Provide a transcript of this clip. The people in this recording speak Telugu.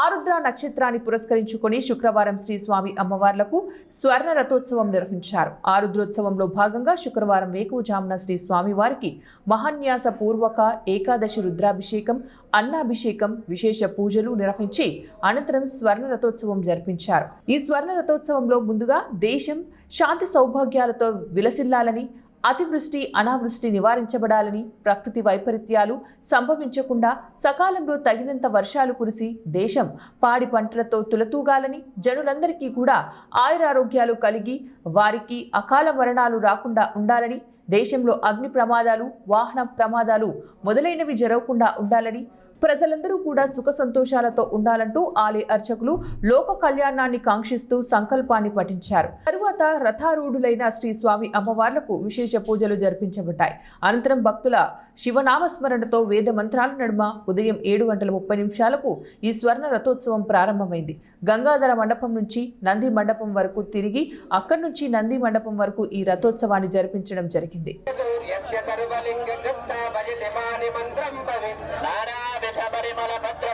ఆరుద్ర నక్షత్రాన్ని పురస్కరించుకొని శుక్రవారం శ్రీ స్వామి అమ్మవార్లకు స్వర్ణ రథోత్సవం నిర్వహించారు. ఆరుద్రోత్సవంలో భాగంగా శుక్రవారం వేకువజామున శ్రీ స్వామి వారికి మహాన్యాస పూర్వక ఏకాదశి రుద్రాభిషేకం, అన్నాభిషేకం, విశేష పూజలు నిర్వహించి అనంతరం స్వర్ణ రథోత్సవం జరిపించారు. ఈ స్వర్ణ రథోత్సవంలో ముందుగా దేశం శాంతి సౌభాగ్యాలతో విలసిల్లాలని, అతివృష్టి అనావృష్టి నివారించబడాలని, ప్రకృతి వైపరీత్యాలు సంభవించకుండా సకాలంలో తగినంత వర్షాలు కురిసి దేశం పాడి పంటలతో తులతూగాలని, జనులందరికీ కూడా ఆయురారోగ్యాలు కలిగి వారికి అకాల మరణాలు రాకుండా ఉండాలని, దేశంలో అగ్ని ప్రమాదాలు, వాహన ప్రమాదాలు మొదలైనవి జరగకుండా ఉండాలని, ప్రజలందరూ కూడా సుఖ సంతోషాలతో ఉండాలంటూ ఆలయ అర్చకులు లోక కళ్యాణాన్ని కాంక్షిస్తూ సంకల్పాన్ని పఠించారు. తరువాత రథారూఢులైన శ్రీ స్వామి అమ్మవార్లకు విశేష పూజలు జరిపించబడ్డాయి. అనంతరం భక్తుల శివనామస్మరణతో వేద మంత్రాల నడుమ ఉదయం 7:30 ఈ స్వర్ణ రథోత్సవం ప్రారంభమైంది. గంగాధర మండపం నుంచి నంది మండపం వరకు తిరిగి అక్కడి నుంచి నంది మండపం వరకు ఈ రథోత్సవాన్ని జరిపించడం జరిగింది. పరిమళ పత్ర